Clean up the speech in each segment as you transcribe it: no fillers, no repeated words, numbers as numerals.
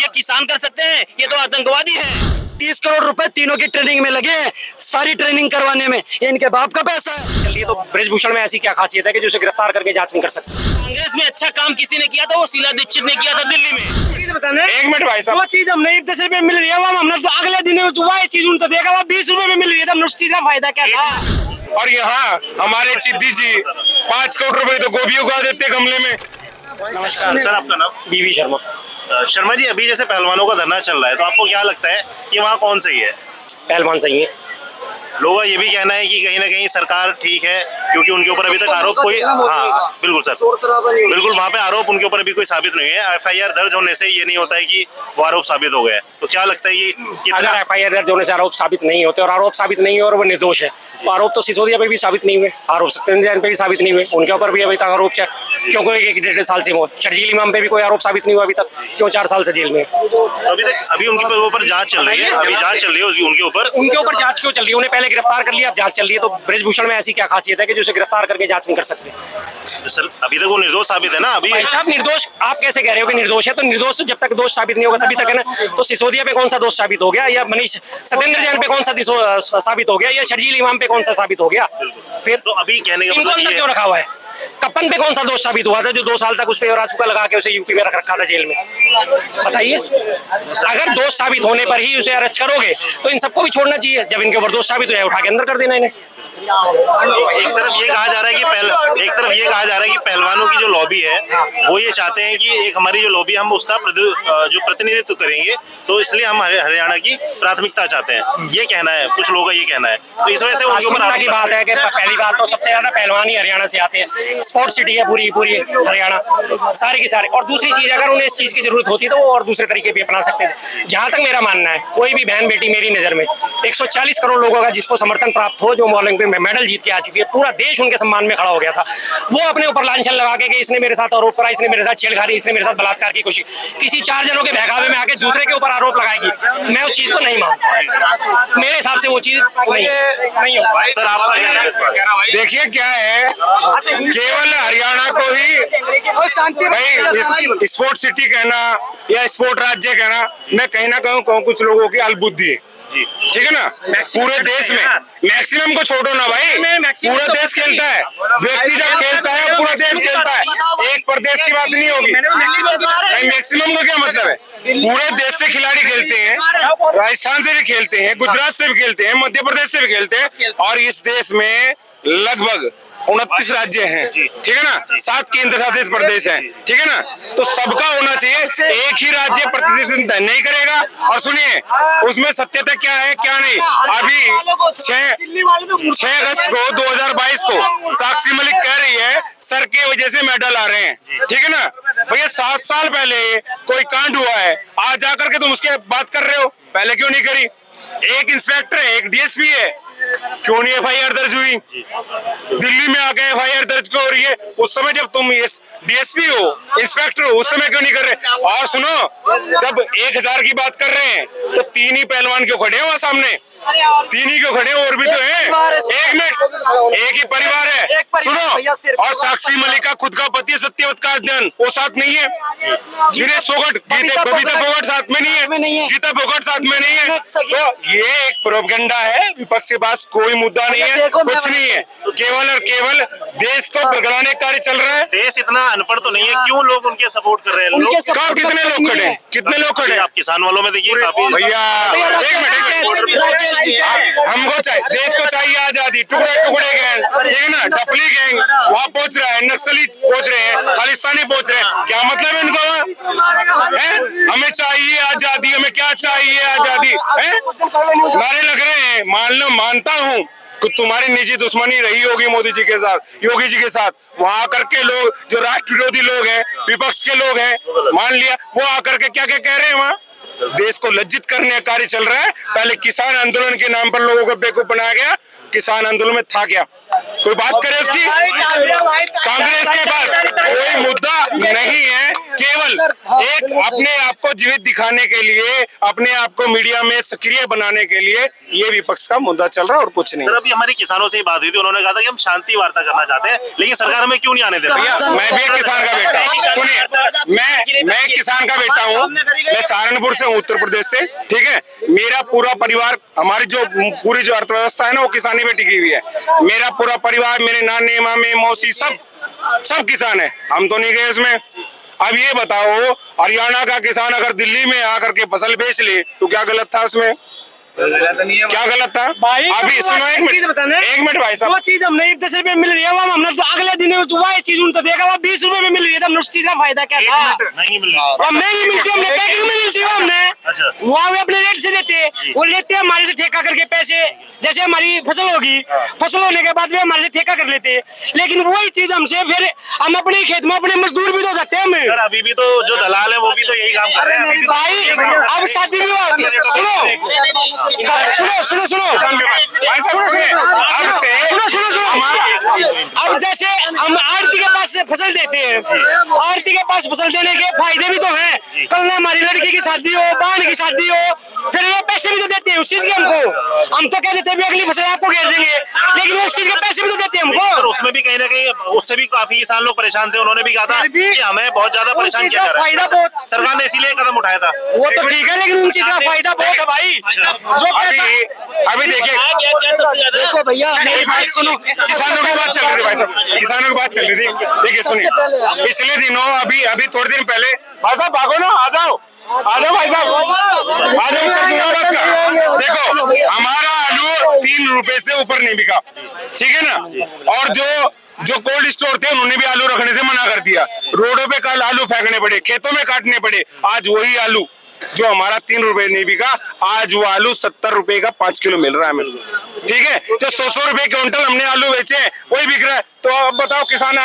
ये किसान कर सकते हैं? ये तो आतंकवादी है। 30 करोड़ रुपए तीनों की ट्रेनिंग में लगे हैं, सारी ट्रेनिंग करवाने में। ये इनके बाप का पैसा है। चलिए, तो बृजभूषण में ऐसी क्या खासियत है कि जो उसे गिरफ्तार करके जांच नहीं कर सकते? कांग्रेस में अच्छा काम किसी ने किया था, वो शीला दीक्षित ने किया था दिल्ली में। एक मिनट भाई साहब, वो चीज हमने 10 रुपए मिल रही है, वो हमने तो अगले दिन वही चीज उनको देखा, वो 20 रुपए में मिल रही है, तो उस चीज का फायदा क्या था? और यहाँ हमारे चिद्दी जी 5 करोड़ रुपए तो गोभी उगा देते गमले में। नमस्कार सर, आपका नाम? बीवी शर्मा। शर्मा जी, अभी जैसे पहलवानों का धरना चल रहा है, तो आपको क्या लगता है कि वहाँ कौन सही है? पहलवान सही है। लोगों का ये भी कहना है कि कहीं ना कहीं सरकार ठीक है, क्योंकि उनके ऊपर अभी तक आरोप कोई, हाँ बिल्कुल सर, बिल्कुल वहाँ पे आरोप उनके ऊपर अभी कोई साबित नहीं है। FIR दर्ज होने से ये नहीं होता है कि वो आरोप साबित हो गया है। तो क्या लगता है कि अगर FIR दर्ज होने से आरोप साबित नहीं होते और आरोप साबित नहीं हुए और वो निर्दोष है, तो आरोप तो सिसोदिया पे भी साबित नहीं हुए, आरोप सत्येंद्र जैन पे भी साबित नहीं हुए, उनके ऊपर भी अभी तक आरोप है। क्यों कोई 1.5 साल से शर्जील इमाम पे भी कोई आरोप साबित नहीं हुआ अभी तक, क्यों 4 साल से जेल में? अभी उनके ऊपर जांच चल रही है, अभी जांच चल रही है उनके ऊपर जांच क्यों चल रही है? उन्हें पहले गिरफ्तार कर लिया, अब जांच चल रही है। तो बृजभूषण में ऐसी क्या खासियत है कि जो उसे गिरफ्तार करके जांच नहीं कर सकते? सर, अभी तक वो निर्दोष साबित है ना। अभी भाई साहब, निर्दोष आप कैसे कह रहे हो कि निर्दोष है? तो निर्दोष तो जब तक दोष साबित नहीं होगा तभी तक है ना। तो सिसोदिया पे कौन सा दोष साबित हो गया, या मनीष सत्येंद्र जैन पे कौन सा साबित हो गया, या शर्जील इमाम पे कौन सा साबित हो गया? फिर तो अभी कहने का इनको मतलब अंदर ये क्यों रखा हुआ है? कप्पन पे कौन सा दोष साबित हुआ था जो 2 साल तक उस पे राजूका लगा के उसे यूपी में रख रखा था जेल में? बताइए। अगर दोष साबित होने पर ही उसे अरेस्ट करोगे तो इन सबको भी छोड़ना चाहिए। जब इनके ऊपर दोष साबित हो जाए, उठा के अंदर कर देना इन्हें। एक तरफ ये कहा जा रहा है कि पहलवानों की जो लॉबी है वो ये चाहते हैं कि एक हमारी जो लॉबी, हम उसका जो प्रतिनिधित्व करेंगे, तो इसलिए हम हरियाणा की प्राथमिकता चाहते हैं। ये कहना है कुछ लोगों का, ये कहना है। तो इस वजह से उनके ऊपर की बात है कि पहली बात तो सबसे ज्यादा पहलवान ही हरियाणा से आते हैं। स्पोर्ट्स सिटी है पूरी हरियाणा, सारे की सारे। और दूसरी चीज, अगर उन्हें इस चीज की जरूरत होती तो वो और दूसरे तरीके भी अपना सकते थे। जहां तक मेरा मानना है, कोई भी बहन बेटी मेरी नजर में 140 करोड़ लोगों का जिसको समर्थन प्राप्त हो, जो ओलंपिक में मेडल जीत के आ चुकी है, पूरा देश उनके सम्मान में खड़ा हो गया था, वो अपने ऊपर लांछन लगा के कि इसने मेरे साथ आरोप करा, इसने मेरे साथ छेड़खानी, इसने मेरे साथ बलात्कार की कोशिश, किसी 4 जनों के बहकावे में आके दूसरे के ऊपर आरोप लगाएगी, मैं उस चीज को नहीं मानता। मेरे हिसाब से वो चीज नहीं होगा। सर, आप देखिए क्या है, केवल हरियाणा को ही भाई स्पोर्ट सिटी कहना या स्पोर्ट राज्य कहना, मैं कहीं ना कहूँ कुछ लोगों की अल्बुद्धि है, ठीक है ना। पूरे देश में मैक्सिमम को छोड़ो ना भाई, पूरा देश खेलता है। व्यक्ति जब खेलता है पूरा देश खेलता है, एक प्रदेश की बात नहीं होगी। मैक्सिमम को क्या मतलब है? पूरे देश से खिलाड़ी खेलते हैं, राजस्थान से भी खेलते हैं, गुजरात से भी खेलते हैं, मध्य प्रदेश से भी खेलते हैं, और इस देश में लगभग 29 राज्य हैं, ठीक है ना, 7 केंद्र शासित प्रदेश हैं, ठीक है ना। तो सबका होना चाहिए, एक ही राज्य प्रतिनिधित्व नहीं करेगा। और सुनिए, उसमें सत्यता क्या है क्या नहीं। अभी 6 अगस्त को 2022 को साक्षी मलिक कह रही है सर के वजह से मेडल आ रहे हैं, ठीक है ना। भैया 7 साल पहले कोई कांड हुआ है, आज जाकर के तुम उसके बात कर रहे हो, पहले क्यों नहीं करी? एक इंस्पेक्टर है, एक DSP है, क्यों नहीं FIR दर्ज हुई? दिल्ली में आके FIR दर्ज क्यों हो रही है? उस समय जब तुम DSP हो, इंस्पेक्टर हो, उस समय क्यों नहीं कर रहे? और सुनो, जब 1000 की बात कर रहे हैं तो 3 ही पहलवान क्यों खड़े हैं वहां सामने? 3 ही क्यों खड़े? और भी तो है। 1 मिनट, एक ही परिवार है, सुनो। और साक्षी मलिक का खुद का पति सत्यवत का अध्ययन, वो साथ नहीं है। गिरीश फोगाट, बबीता फोगाट साथ में नहीं है, गीता फोगाट साथ में नहीं है। तो ये एक प्रोपगेंडा है, विपक्ष के पास कोई मुद्दा नहीं है, कुछ नहीं है, केवल और केवल देश को बरगलाने कार्य चल रहा है। देश इतना अनपढ़ तो नहीं है, क्यों लोग उनके सपोर्ट कर रहे हैं? कितने लोग खड़े हैं? कितने लोग खड़े हैं? आप किसान वालों में देखिए काफी। भैया एक मिनट, हमको चाहिए, देश को चाहिए आजादी। टुकड़े गैंग, ठीक है ना, डपली गैंग वहाँ पहुंच रहा है, नक्सली पहुंच रहे हैं, खालिस्तानी पहुंच रहे हैं, क्या मतलब है इनको वहाँ है? हमें चाहिए आजादी, हमें क्या चाहिए आजादी है? नारे लग रहे हैं। मान लो, मानता हूँ कि तुम्हारी निजी दुश्मनी रही होगी मोदी जी के साथ, योगी जी के साथ, वहाँ आकर के लोग जो राष्ट्र विरोधी लोग हैं, विपक्ष के लोग हैं, मान लिया, वो आकर के क्या क्या कह रहे हैं वहाँ। देश को लज्जित करने का कार्य चल रहा है। पहले किसान आंदोलन के नाम पर लोगों को बेवकूफ बनाया गया, किसान आंदोलन में था क्या? कोई बात करे उसकी। कांग्रेस के पास कोई मुद्दा नहीं है, केवल एक अपने आप को जीवित दिखाने के लिए, अपने आप को मीडिया में सक्रिय बनाने के लिए ये विपक्ष का मुद्दा चल रहा है और कुछ नहीं। सर अभी हमारी किसानों से ही बात हुई थी, उन्होंने कहा था कि हम शांति वार्ता करना चाहते हैं, लेकिन सरकार हमें क्यों नहीं आने दे रही है? मैं भी एक किसान का बेटा हूँ, सुनिए, मैं एक किसान का बेटा हूँ, मैं सहारनपुर से हूँ, उत्तर प्रदेश से, ठीक है। मेरा पूरा परिवार, हमारी जो पूरी जो अर्थव्यवस्था है ना वो किसानी पे टिकी हुई है। मेरा पूरा परिवार, मेरे नाने मामे मौसी सब किसान है, हम तो नहीं गए उसमें। अब ये बताओ, हरियाणा का किसान अगर दिल्ली में आकर के फसल बेच ले तो क्या गलत था उसमें? क्या गलत था भाई? अभी सुनो, एक मिनट भाई साहब, वो चीज हमने 10 रुपए मिल रही है, वो हमने तो अगले दिन वही चीज उन तो देखा, वो 20 रुपए में मिल रही है, तो उस चीज का फायदा क्या था? नहीं मिल रहा। और महंगी मिलती है, हमने पैकिंग में मिलती है, हमने वहाँ भी अपने रेट से देते, वो लेते हैं हमारे से ठेका करके पैसे, जैसे हमारी फसल होगी, फसल होने के बाद भी हमारे से ठेका कर लेते, लेकिन वही चीज हमसे फिर हम अपने खेत में अपने मजदूर भी तो जाते हैं हमें। सर अभी भी तो जो दलाल है वो भी तो यही काम कर रहे हैं। भाई अब शादी भी होती है, सुनो अब जैसे हम आड़ती के पास फसल देते हैं, आड़ती के पास फसल देने के फायदे भी तो हैं। कल ना हमारी लड़की की शादी हो, बहन की शादी हो, फिर ये पैसे भी तो देते हैं उस चीज के हमको। हम तो कह देते हैं अगली फसल आपको घेर देंगे, लेकिन उस चीज के पैसे भी तो देते हैं हमको। उसमें भी कहीं ना कहीं उससे भी काफी किसान लोग परेशान थे, उन्होंने भी कहा था कि हमें बहुत ज्यादा परेशान किया जा रहा है। फायदा बहुत, सरकार ने इसीलिए कदम उठाया था। वो तो ठीक है, लेकिन उन चीज का फायदा बहुत है भाई। जो अभी देखिए, देखो भैया मेरी बात सुनो, किसानों की बात चल रही थी भाई साहब, किसानों की बात चल रही थी। देखिए सुनिए, पिछले दिनों अभी थोड़े दिन पहले, भाई साहब भागो ना, आ जाओ भाई साहब, आ जाओ। देखो हमारा आलू 3 रुपए से ऊपर नहीं बिका, ठीक है ना। और जो कोल्ड स्टोर थे उन्होंने भी आलू रखने से मना कर दिया। रोडों पे कल आलू फेंकने पड़े, खेतों में काटने पड़े। आज वही आलू जो हमारा 3 रुपए नहीं बिका, आज वो आलू 70 रुपए का 5 किलो मिल रहा है हमें, ठीक है। तो 100 रुपए क्विंटल हमने आलू बेचे, वही बिक रहा है। तो अब बताओ, किसान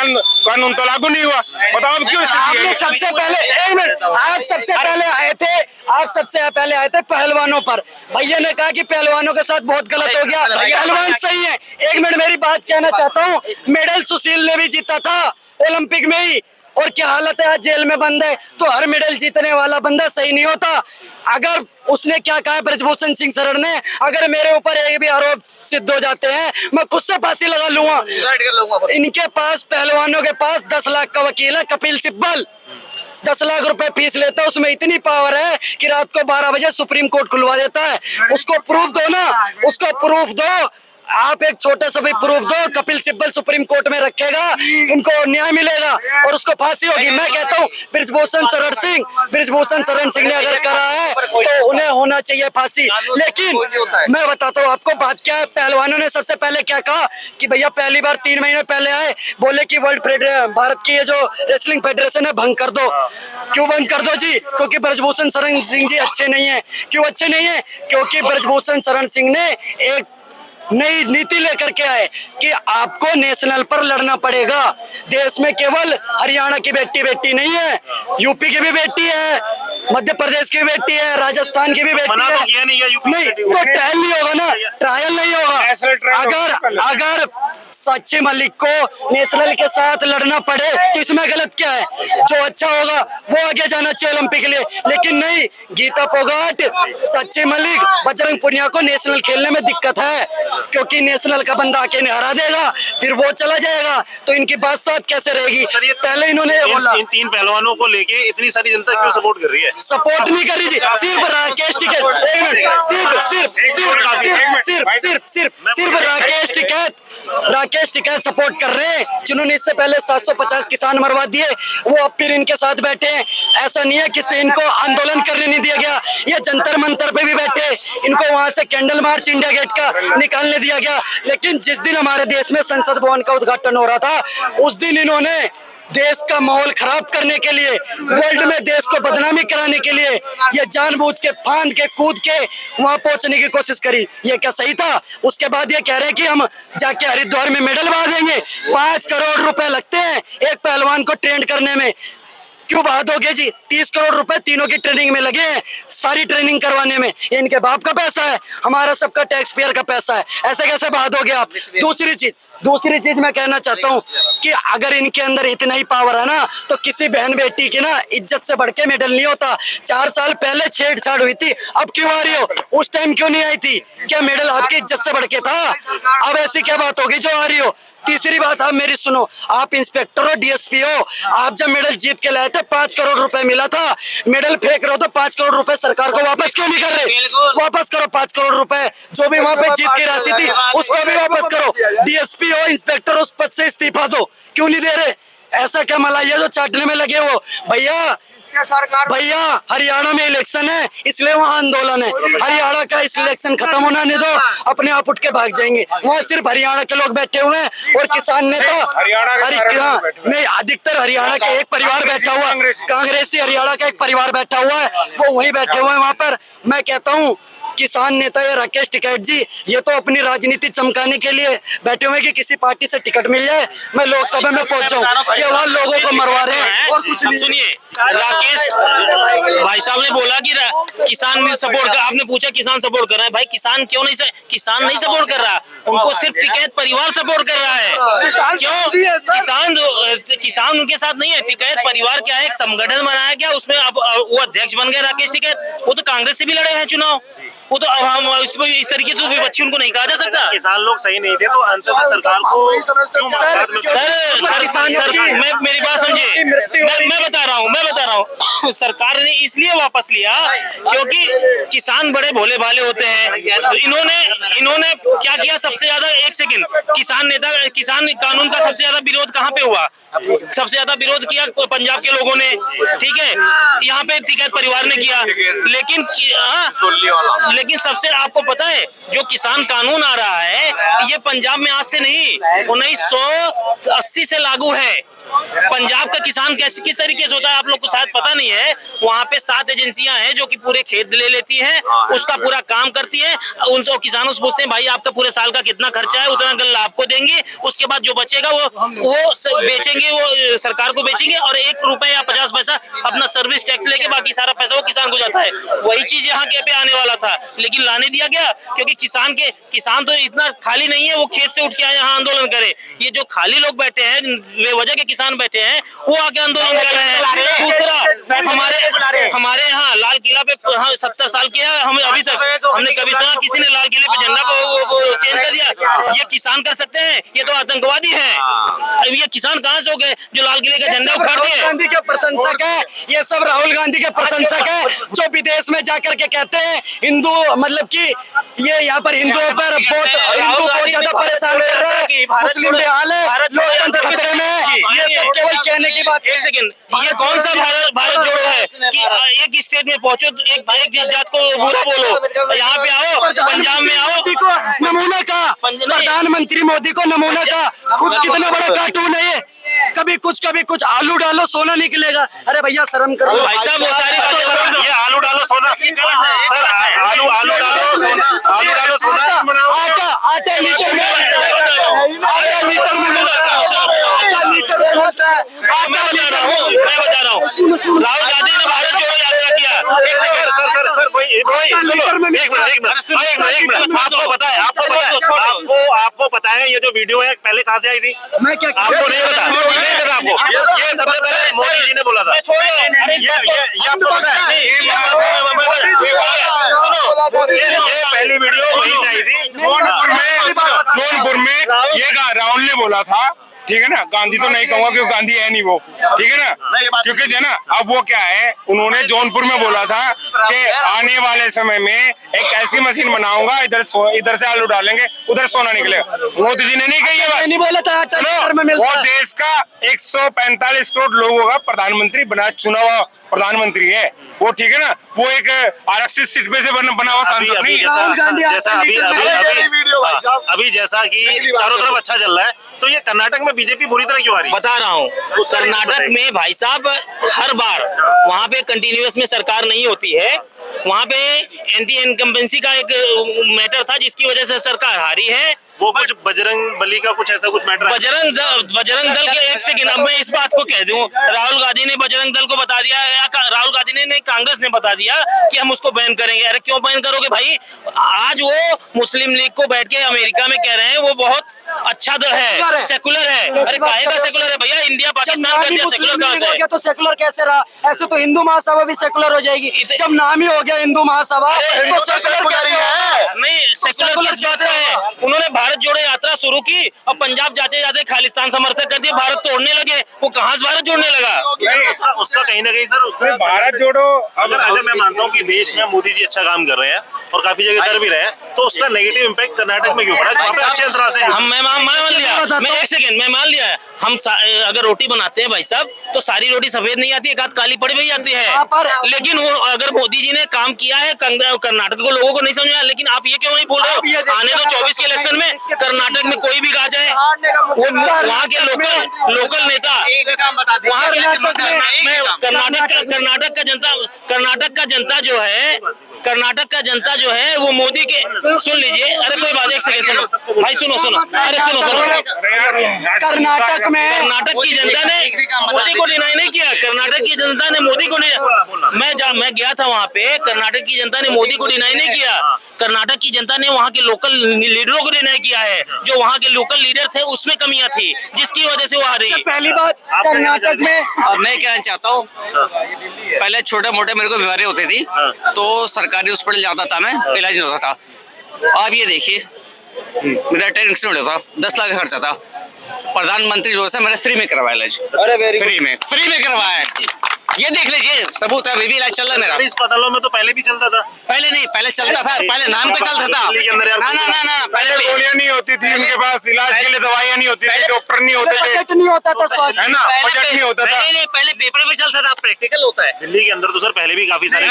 कानून तो लागू नहीं हुआ, बताओ अब क्यों? आपने सबसे पहले, एक मिनट, आप सबसे पहले आए थे पहलवानों पर। भैया ने कहा कि पहलवानों के साथ बहुत गलत हो गया, पहलवान सही है। एक मिनट मेरी बात कहना चाहता हूँ, मेडल सुशील ने भी जीता था ओलंपिक में ही, और क्या हालत है, आज जेल में बंद है। तो हर मेडल जीतने वाला बंदा सही नहीं होता। अगर उसने क्या कहा ब्रजभूषण सिंह शरण ने, अगर मेरे ऊपर एक भी आरोप सिद्ध हो जाते हैं, मैं खुद से फांसी लगा लूंगा। इनके पास, पहलवानों के पास 10 लाख का वकील है, कपिल सिब्बल, 10 लाख रुपए फीस लेता है। उसमें इतनी पावर है कि रात को 12 बजे सुप्रीम कोर्ट खुलवा देता है। उसको प्रूफ दो ना, उसको प्रूफ दो, आप एक छोटा सा भी प्रूफ दो, कपिल सिब्बल सुप्रीम कोर्ट में रखेगा, इनको न्याय मिलेगा और उसको फांसी होगी। मैं कहता हूँ ब्रजभूषण शरण सिंह ने अगर करा है तो उन्हें होना चाहिए फांसी। लेकिन मैं बताता हूँ आपको बात क्या है। पहलवानों ने सबसे पहले क्या कहा कि भैया पहली बार 3 महीने पहले आए, बोले कि भारत की ये जो रेसलिंग फेडरेशन है भंग कर दो। क्यों भंग कर दो जी? क्योंकि ब्रजभूषण शरण सिंह जी अच्छे नहीं है। क्यों अच्छे नहीं है? क्योंकि ब्रजभूषण शरण सिंह ने एक नई नीति लेकर के आए कि आपको नेशनल पर लड़ना पड़ेगा। देश में केवल हरियाणा की बेटी नहीं है, यूपी की भी बेटी है, मध्य प्रदेश की भी बेटी है, राजस्थान की भी बेटी है। नहीं तो ट्रायल नहीं होगा ना, ट्रायल नहीं होगा। अगर साक्षी मलिक को नेशनल के साथ लड़ना पड़े तो इसमें गलत क्या है? जो अच्छा होगा वो आगे जाना चाहिए ओलंपिक के लिए। लेकिन नहीं, गीता फोगाट, साक्षी मलिक, बजरंग पुनिया को नेशनल खेलने में दिक्कत है, क्योंकि नेशनल का बंदा आके नहीं हरा देगा, फिर वो चला जाएगा, तो इनकी बात साथ कैसे रहेगी? पहले इन्होंने बोला इन 3 पहलवानों को लेके इतनी सारी जनता क्यों सपोर्ट कर रही है? सपोर्ट नहीं कर रही जी, सिर्फ राकेश टिकैत, राकेश टिकैत सपोर्ट कर रहे हैं, जिन्होंने इससे पहले 750 किसान मरवा दिए, वो अब फिर इनके साथ बैठे हैं। ऐसा नहीं है कि इनको आंदोलन करने नहीं दिया गया, ये जंतर मंतर पे भी बैठे, इनको वहां से कैंडल मार्च इंडिया गेट का निकालने दिया गया। लेकिन जिस दिन हमारे देश में संसद भवन का उद्घाटन हो रहा था, उस दिन इन्होंने देश का माहौल खराब करने के लिए, वर्ल्ड में देश को बदनामी कराने के लिए ये जानबूझ के फांद के कूद के वहां पहुंचने की कोशिश करी। ये क्या सही था? उसके बाद ये कह रहे हैं कि हम जाके हरिद्वार में मेडल बांधेंगे। 5 करोड़ रुपए लगते हैं एक पहलवान को ट्रेंड करने में। क्यों बात हो गई जी? 30 करोड़ रुपए तीनों की ट्रेनिंग में लगे हैं, सारी ट्रेनिंग करवाने में। ये इनके बाप का पैसा है, हमारा सबका टैक्स पेयर का पैसा है। ऐसे कैसे बात हो गया आप? दूसरी चीज दूसरी चीज मैं कहना चाहता हूँ कि अगर इनके अंदर इतना ही पावर है ना, तो किसी बहन बेटी की ना इज्जत से बढ़ के मेडल नहीं होता। 4 साल पहले छेड़छाड़ हुई थी, अब क्यों आ रही हो? उस टाइम क्यों नहीं आई थी? क्या मेडल आपकी इज्जत से बढ़ के था? अब ऐसी क्या बात होगी जो आ रही हो? तीसरी बात आप मेरी सुनो, आप इंस्पेक्टर हो, डीएसपी हो, आप जब मेडल जीत के लाए थे 5 करोड़ रुपए मिला था, मेडल फेंक रहे हो तो 5 करोड़ रुपए सरकार को वापस क्यों नहीं कर रहे? वापस करो 5 करोड़ रुपए, जो भी वहां पे जीत की राशि थी उसको भी वापस करो। डीएसपी हो, इंस्पेक्टर हो, उस पद से इस्तीफा दो, क्यों नहीं दे रहे? ऐसा क्या मलाई है जो चाटने में लगे हो? भैया हरियाणा में इलेक्शन है, इसलिए वहाँ आंदोलन है। हरियाणा का इस इलेक्शन खत्म होना नहीं दो, अपने आप उठ के भाग जाएंगे। वहाँ सिर्फ हरियाणा के लोग बैठे हुए हैं और किसान नेता नहीं, अधिकतर हरियाणा का एक परिवार बैठा हुआ, कांग्रेसी हरियाणा का एक परिवार बैठा हुआ है, वो वहीं बैठे हुए हैं वहाँ पर। मैं कहता हूँ किसान नेता या राकेश टिकैत जी, ये तो अपनी राजनीति चमकाने के लिए बैठे हुए कि किसी पार्टी से टिकट मिल जाए, मैं लोकसभा में पहुंच जाऊं, ये वहाँ लोगों को मरवा रहे हैं और कुछ नहीं। सुनिए, राकेश भाई साहब ने बोला कि किसान सपोर्ट कर, आपने पूछा किसान सपोर्ट कर रहा है, भाई किसान क्यों नहीं किसान नहीं सपोर्ट कर रहा, उनको सिर्फ टिकैत परिवार सपोर्ट कर रहा है। क्यों? किसान उनके साथ नहीं है। टिकैत परिवार क्या है, एक संगठन बनाया गया, उसमें अब वो अध्यक्ष बन गए राकेश टिकैत। वो तो कांग्रेस से भी लड़े हैं चुनाव, वो तो अब हम इस तरीके से भी बच्चे उनको नहीं कहा जा सकता। किसान लोग सही नहीं थे तो अंततः सरकार को मैं मेरी बात समझिए, मैं बता रहा हूँ सरकार ने इसलिए वापस लिया क्योंकि किसान बड़े भोले भाले होते हैं। इन्होंने क्या किया? सबसे ज्यादा, एक सेकंड, किसान कानून का सबसे ज्यादा विरोध कहाँ पे हुआ? सबसे ज्यादा विरोध किया पंजाब के लोगों ने, ठीक है, यहाँ पे टिकैत परिवार ने किया। लेकिन सबसे आपको पता है जो किसान कानून आ रहा है, ये पंजाब में आज से नहीं 1980 से लागू है। पंजाब का किसान कैसे किस तरीके से होता है आप लोग को शायद पता नहीं है। वहाँ पे 7 एजेंसियां हैं जो कि पूरे खेत ले लेती हैं, उसका पूरा काम करती हैं। उनसे किसानों से पूछते हैं भाई आपका पूरे साल का कितना खर्चा है, उतना गल्ला आपको देंगे, उसके बाद जो बचेगा वो बेचेंगे, वो सरकार को बेचेंगे और 1 रुपए या 50 पैसा अपना सर्विस टैक्स लेके बाकी सारा पैसा वो किसान को जाता है। वही चीज यहाँ पे आने वाला था लेकिन लाने दिया गया क्योंकि किसान तो इतना खाली नहीं है वो खेत से उठ के आए यहाँ आंदोलन करे। ये जो खाली लोग बैठे हैं, बेवजह के किसान बैठे हैं, वो आके आंदोलन कर रहे हैं। दूसरा हमारे यहाँ लाल किला पे 70 साल के हैं, हम अभी तक हमने कभी सुना किसी ने लाल किले पे झंडा चेंज कर दिया? ये किसान कर सकते हैं? ये तो आतंकवादी हैं। ये किसान कहाँ से हो गए जो लाल किले का झंडा उखाड़ दिए? गांधी के प्रशंसक है ये सब, राहुल गांधी के प्रशंसक है जो विदेश में जाकर के कहते हैं हिंदू, मतलब कि ये यहाँ पर हिंदुओं पर बहुत ज्यादा परेशान कर रहा है, मुस्लिम बेहाल है, लोकतंत्र खतरे में है। ये सब केवल कहने की बात। एक सेकंड, ये कौन सा भारत जोड़ो है कि एक स्टेट में पहुंचो एक जात को बुरा बोलो? यहाँ पे आओ, पंजाब में आओ, नमूना का प्रधानमंत्री मोदी को नमूना का खुद कितना बड़ा कार्टून है ये। कभी कुछ आलू डालो सोना निकलेगा। अरे भैया शर्म करो भाई साहब, वो सारी ये आलू डालो सोना, सर आलू डालो सोना, आटा लीटर में मैं बता रहा हूँ राहुल गांधी ने भारत जोड़ो यात्रा किया। आपको पता है ये जो वीडियो है पहले कहाँ से आई थी? मैं क्या आपको नहीं पता आपको? ये सबसे पहले मोदी जी ने बोला था। ये आपको पता है? ये पहली वीडियो वहीं से आई थी जौनपुर में। ये राहुल ने बोला था, ठीक है ना। गांधी तो नहीं कहूंगा क्योंकि गांधी है नहीं वो, ठीक है ना। क्योंकि जो ना अब वो क्या है, उन्होंने जौनपुर में बोला था कि आने वाले समय में एक ऐसी मशीन बनाऊंगा, इधर से आलू डालेंगे उधर सोना निकलेगा। मोदी जी ने नहीं कही ये बात, नहीं बोला था। वो देश का 145 करोड़ लोगों का प्रधानमंत्री बना, चुना हुआ प्रधानमंत्री है वो, ठीक है ना। वो एक आरक्षित सीट पे से बना हुआ सांसद नहीं। अभी जैसा कि चारों तरफ अच्छा चल रहा है, तो ये कर्नाटक में बीजेपी बुरी तरह क्यों आ रही है? बता रहा हूँ, कर्नाटक में भाई साहब हर बार वहाँ पे कंटिन्यूअस में सरकार नहीं होती है। वहाँ पे एंटी इनकम्बेंसी का एक मैटर था जिसकी वजह से सरकार हारी है। वो कुछ बजरंग बली का कुछ ऐसा कुछ मैटर, बजरंग दल के, एक सेकंड, अब मैं इस बात को कह दूं, राहुल गांधी ने बजरंग दल को बता दिया या राहुल गांधी ने नहीं, कांग्रेस ने बता दिया कि हम उसको बैन करेंगे। अरे क्यों बैन करोगे भाई? आज वो मुस्लिम लीग को बैठ के अमेरिका में कह रहे हैं वो बहुत अच्छा तो है, सेकुलर है। अरे काहे का सेकुलर है भैया? इंडिया पाकिस्तान कर दिया, सेकुलर कहाँ से? हो गया तो सेकुलर कैसे रहा? ऐसे तो हिंदू महासभा भी सेकुलर हो जाएगी। जब नाम ही हो गया हिंदू महासभा तो सेकुलर कैसे है? नहीं, सेकुलर किस बात का है? उन्होंने भारत जोड़ो यात्रा शुरू की और पंजाब जाते जाते खालिस्तान समर्थक कर दिए, भारत तोड़ने लगे। वो कहाँ से भारत जोड़ने लगा? उसका कहीं ना कहीं सर, उसका भारत जोड़ो। अगर मैं मानता हूँ कि देश में मोदी जी अच्छा काम कर रहे हैं और काफी जगह कर भी रहे हैं, तो उसका नेगेटिव इम्पैक्ट कर्नाटक में क्यों पड़ा? काफी अच्छे अंतराल से मैं मान लिया, मैं एक सेकंड मैं मान लिया। हम अगर रोटी बनाते हैं भाई साहब, तो सारी रोटी सफेद नहीं आती, एक आध काली पड़ी हुई आती है। लेकिन अगर मोदी जी ने काम किया है कर्नाटक को, लोगों को नहीं समझ आया। लेकिन आप ये क्यों नहीं बोल रहे हो? आने दो 24 के इलेक्शन में कर्नाटक में कोई भी आ जाए, वहाँ के लोकल नेता, वहाँ कर्नाटक का जनता जो है वो मोदी के, सुन लीजिए। अरे कोई बात, एक सेकंड सुनो भाई, सुनो। अरे सुनो। कर्नाटक की जनता ने मोदी को डिनाई नहीं किया। कर्नाटक की जनता ने मोदी को नहीं, मैं गया था वहाँ पे। कर्नाटक की जनता ने मोदी को डिनाई नहीं किया। कर्नाटक की जनता ने वहाँ के लोकल लीडरों को डिनाई किया है। जो वहाँ के लोकल लीडर थे उसमें कमियां थी, जिसकी वजह से वो आ रही। पहली बात कर्नाटक में, और मैं कहना चाहता हूँ, पहले छोटे मोटे मेरे को बीमारी होती थी तो सरकारी हॉस्पिटल जाता था, मैं इलाज नहीं होता था। अब ये देखिए, मेरा टेंशन हो रहा था, 10 लाख का खर्चा था। प्रधानमंत्री जो है मैंने फ्री में करवाया इलाज। अरे फ्री में करवाया है। ये देख लीजिए, सबूत है, अभी भी इलाज चल रहा है मेरा। अस्पतालों में तो पहले भी चलता था। पहले नहीं, पहले चलता था, पहले नाम का चलता था। ना, पहले गोलियां नहीं होती थी उनके पास, इलाज के लिए दवाइयां नहीं होती थी, डॉक्टर नहीं होते थे, बजट नहीं होता था स्वास्थ्य, है ना, बजट नहीं होता था। नहीं, पहले पेपर में चलता था, प्रैक्टिकल होता है। दिल्ली के अंदर तो सर पहले भी काफी सारे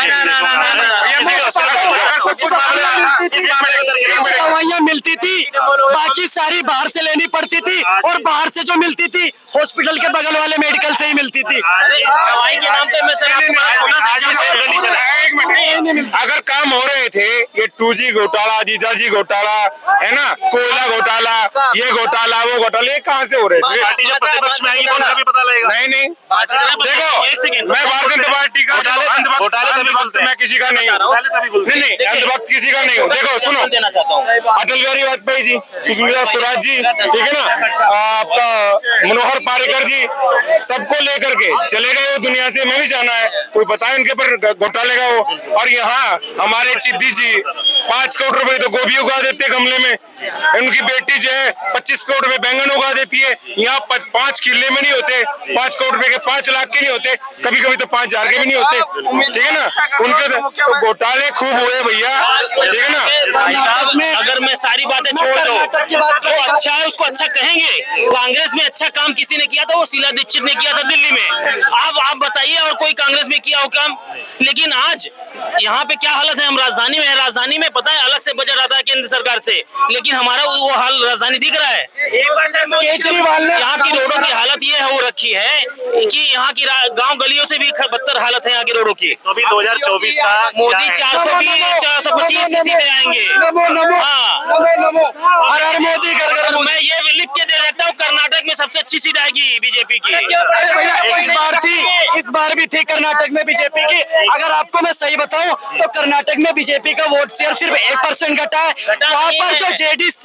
दवाइयाँ मिलती थी, बाकी सारी बाहर से लेनी पड़ती थी, और बाहर से जो मिलती थी हॉस्पिटल के बगल वाले मेडिकल से ही मिलती थी। दवाई के नाम पे मैं अगर काम हो रहे थे, ये 2G घोटाला, जीजाजी घोटाला, है ना, कोयला घोटाला, ये घोटाला, वो घोटाला, ये कहाँ से हो रहे थे? पार्टी जब प्रतिपक्ष में आएगी तो उनका भी पता लगेगा। नहीं, देखो, मैं भारतीय जनता पार्टी का घोटाले तभी खुलते हैं। मैं किसी का नहीं हूँ, नहीं, अंधभक्त किसी का नहीं हूँ। देखो सुनो, अटल बिहारी वाजपेयी जी, सुषमा स्वराज जी, ठीक है ना, आपका मनोहर पार्रिकर जी, सबको लेकर के चले गए वो दुनिया से। मैं भी जाना है, कोई बताए उनके ऊपर घोटाले का वो। और यहाँ हमारे चिद्दी जी 5 करोड़ रुपए तो गोभी उगा देते हैं गमले में, उनकी बेटी जो है 25 करोड़ रुपए बैंगन उगा देती है। यहाँ 5 किले में नहीं होते, 5 करोड़ रुपए के 5 लाख के नहीं होते, कभी कभी तो 5,000 के भी नहीं होते, ठीक है ना। उनके तो घोटाले खूब हुए भैया, ठीक है ना। अगर मैं सारी बातें छोड़ दूं तो अच्छा है, उसको अच्छा कहेंगे। कांग्रेस में अच्छा काम किसी ने किया था, वो शीला दीक्षित ने किया था दिल्ली में। अब आप बताइए और कोई कांग्रेस में किया हो काम? लेकिन आज यहाँ पे क्या हालत है? हम राजधानी में है, राजधानी में पता है अलग से बजट आता है केंद्र सरकार से, लेकिन हमारा वो हाल राजधानी दिख रहा है। केजरीवाल ने यहाँ की रोडों की हालत ये हो रखी है कि यहाँ की गांव गलियों से भी बदतर हालत है यहाँ की रोडों की। तो अभी 2024 का मोदी 420 425 सीटें आएंगे। हर हर मोदी घर मैं ये लिख के दे देता हूँ, कर्नाटक में सबसे अच्छी सीट आएगी बीजेपी की। अरे भैया इस बार भी थी कर्नाटक में बीजेपी की। अगर आपको मैं सही बताऊं तो कर्नाटक में बीजेपी का वोट शेयर सिर्फ 1% घटा है। वहाँ पर जो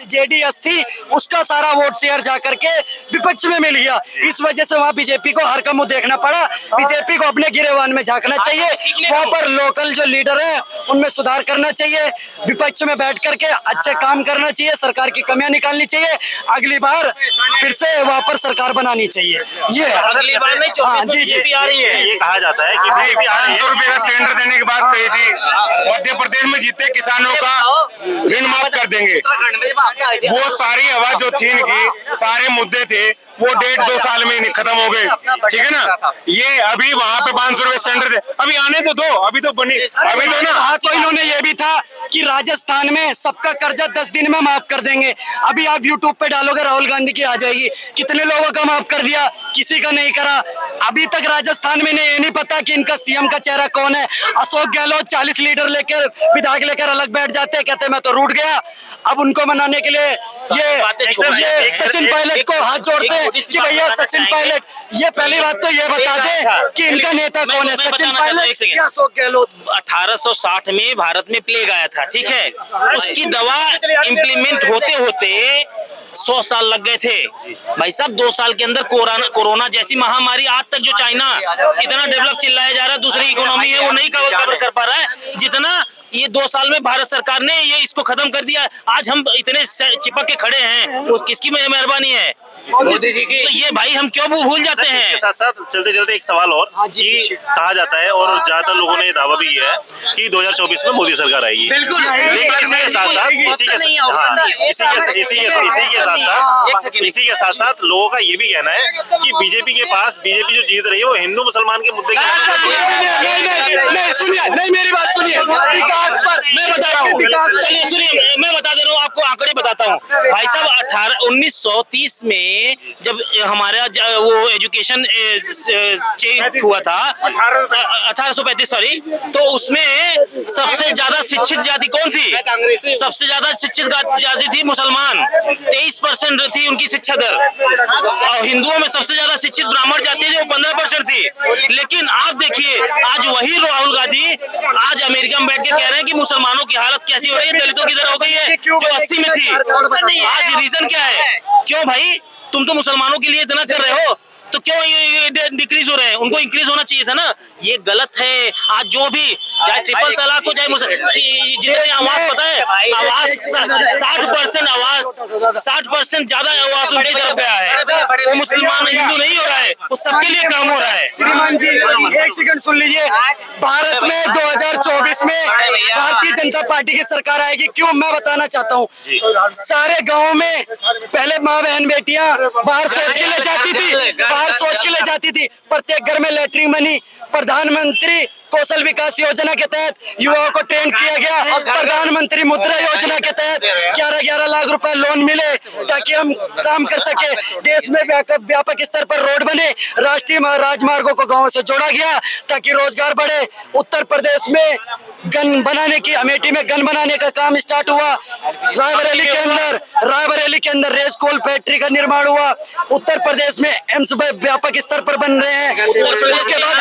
जेडीएस थी उसका सारा वोट शेयर जाकर के विपक्ष में मिल गया। इस वजह से वहाँ बीजेपी को हर का मुंह देखना पड़ा। बीजेपी को अपने गिरेबान में झांकना चाहिए, वहाँ पर लोकल जो लीडर है उनमें सुधार करना चाहिए, विपक्ष में बैठ करके अच्छे काम करना चाहिए, सरकार की कमियां निकालनी चाहिए, अगली बार फिर से वहाँ पर सरकार बनानी चाहिए। ये अगली बार नहीं, 24 में बीजेपी आ रही है। ये कहा जाता है कि बीजेपी 500 रुपए का सिलेंडर देने की बात कही थी, मध्य प्रदेश में जीते किसानों का ऋण माफ कर देंगे। वो सारी आवाज जो थी इनकी, सारे मुद्दे थे, वो 1.5-2 साल में खत्म हो गए, ठीक है ना। ये अभी वहाँ पे 500 रुपए सिलेंडर थे, अभी आने तो दो, अभी तो बनी, अभी तो ना। हाँ, तो इन्होंने ये भी था कि राजस्थान में सबका कर्जा 10 दिन में माफ कर देंगे। अभी आप यूट्यूब पे डालोगे राहुल गांधी की आ जाएगी, कितने लोगों का माफ कर दिया, किसी का नहीं करा। अभी तक राजस्थान में ये नहीं पता कि इनका सीएम का चेहरा कौन है। अशोक गहलोत 40 लीडर लेकर, विधायक लेकर अलग बैठ जाते हैं, कहते मैं तो रूठ गया। अब उनको मनाने के लिए ये सचिन पायलट को हाथ जोड़ते हैं कि भैया सचिन पायलट, ये पहली बात तो ये बता दे कि इनका नेता कौन है, सचिन पायलट या अशोक गहलोत। 1860 में भारत में प्लेग आया था, ठीक है। उसकी दवा इम्प्लीमेंट होते होते 100 साल लग गए थे भाई साहब। 2 साल के अंदर कोरोना जैसी महामारी, आज तक जो चाइना इतना डेवलप चिल्लाया जा रहा है, दूसरी इकोनॉमी है वो नहीं कवर कर पा रहा है जितना ये 2 साल में भारत सरकार ने ये इसको खत्म कर दिया। आज हम इतने चिपक के खड़े हैं, उस किसकी मेहरबानी है? मोदी जी की। तो ये भाई हम क्यों भूल जाते हैं? इसके साथ साथ चलते चलते एक सवाल और कि कहा जाता है और ज्यादातर लोगों ने ये दावा भी किया है कि 2024 में मोदी सरकार आएगी। लेकिन इसी के साथ साथ लोगों का ये भी कहना है कि बीजेपी जो जीत रही है वो हिंदू मुसलमान के मुद्दे नहीं मेरी बात सुनिए, विकास पर मैं बता रहा हूँ, चलिए सुनिए, मैं बता दे रहा हूँ आपको, आंकड़े बताता हूँ भाई साहब। 1930 में जब हमारा वो एजुकेशन चेंज हुआ था 1835 सॉरी, तो उसमें सबसे ज्यादा शिक्षित जाति कौन थी? सबसे ज्यादा शिक्षित जाति थी मुसलमान, 23% थी उनकी शिक्षा दर। हिंदुओं में सबसे ज्यादा शिक्षित ब्राह्मण जाति जो 15% थी। लेकिन आप देखिए आज वही राहुल गांधी आज अमेरिका में बैठ के कह रहे हैं कि मुसलमानों की हालत कैसी हो रही है, दलितों की तरह हो गई है जो 80 में थी। आज रीजन क्या है? क्यों भाई तुम तो मुसलमानों के लिए इतना कर रहे हो, तो क्यों ये डिक्रीज हो रहे हैं? उनको इंक्रीज होना चाहिए था ना। ये गलत है। आज जो भी चाहे ट्रिपल तलाक हो, चाहे जितने आवाज पता है, आवाज 60% ज्यादा आवाज उनकी तरफ गया है। वो मुसलमान हिंदू नहीं हो रहा है, वो सबके लिए काम हो रहा है। श्रीमान जी एक सेकंड सुन लीजिए, भारत में 2024 में भारतीय जनता पार्टी की सरकार आएगी। क्यों? मैं बताना चाहता हूँ। सारे गाँव में पहले माँ बहन बेटियां बाहर सोच के ले जाती थी, प्रत्येक घर में लैट्रिन बनी। प्रधानमंत्री कौशल विकास योजना के तहत युवाओं को ट्रेन किया गया। प्रधानमंत्री मुद्रा योजना के तहत 11-11 लाख रुपए लोन मिले ताकि हम काम कर सके। देश में व्यापक स्तर पर रोड बने, राष्ट्रीय राजमार्गों को गांवों से जोड़ा गया ताकि रोजगार बढ़े। उत्तर प्रदेश में गन बनाने की, अमेठी में गन बनाने का काम स्टार्ट हुआ। रायबरेली के अंदर रेस कोल फैक्ट्री का निर्माण हुआ। उत्तर प्रदेश में एम्स व्यापक स्तर पर बन रहे हैं। उसके बाद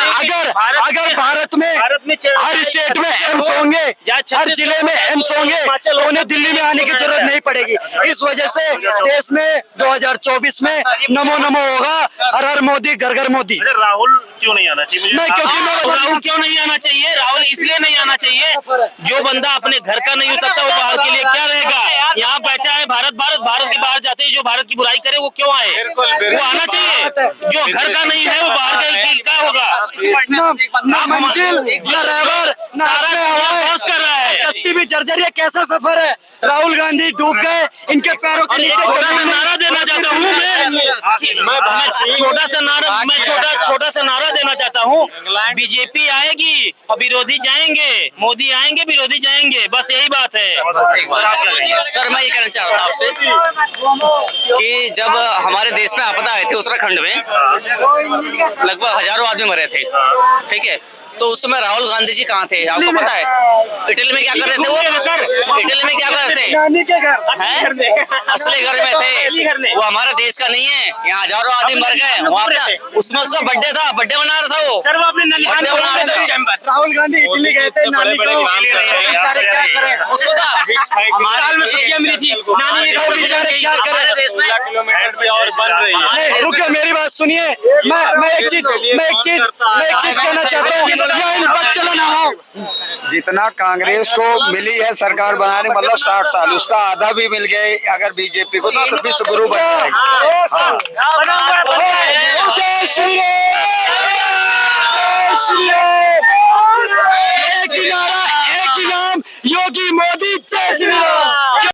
अगर भारत में हर स्टेट में एम्स होंगे, हर जिले में एम्स होंगे, तो उन्हें दिल्ली में आने की जरूरत नहीं पड़ेगी। इस वजह से देश में 2024 में नमो नमो होगा, हर हर मोदी घर घर मोदी। राहुल क्यों नहीं आना चाहिए? राहुल क्यों नहीं आना चाहिए? राहुल इसलिए नहीं आना चाहिए, जो बंदा अपने घर का नहीं हो सकता वो बाहर के लिए क्या रहेगा? यहाँ बैठा है भारत के बाहर जाते हैं, जो भारत की बुराई करे वो क्यों आए? वो आना चाहिए। जो घर का नहीं है वो बाहर का क्या होगा? मंजिल कर रहा है, कश्ती भी जर्जर। ये कैसा सफर है? राहुल गांधी डूब गए, इनके पैरों के नीचे नारा देना चाहता हूँ मैं छोटा सा नारा देना चाहता हूँ। बीजेपी आएगी और विरोधी जाएंगे, मोदी आएंगे विरोधी जाएंगे, बस यही बात है। सर मैं ये कहना चाह रहा था आपसे कि जब हमारे देश में आपदा आए थे उत्तराखंड में, लगभग हजारों आदमी मरे थे, ठीक है, तो उस समय राहुल गांधी जी कहाँ थे आपको पता है? इटली में क्या कर रहे थे वो? इटली में क्या कर रहे थे? नानी के घर, असली घर में थे। वो हमारे देश का नहीं है। यहाँ हजारों आदमी मर गए, वहाँ अपना उसमें उसका बर्थडे था, बर्थडे मना रहा था वो। सर वो अपने नली बर्थडे मना रहे थे। राहुल गांधी इटली गए थे, नानी को बेचारे क्या करें? उसको साल में छुट्टियां मिली थी, नानी को बेचारे क्या करें? देश में नहीं रुको, मेरी बात सुनिए। मैं एक चीज कहना चाहता हूँ। जितना कांग्रेस को मिली है सरकार बनाने, मतलब 60 साल, उसका आधा भी मिल गए अगर बीजेपी को, ना तो विश्व गुरु बन जाएगी। जय श्री राम।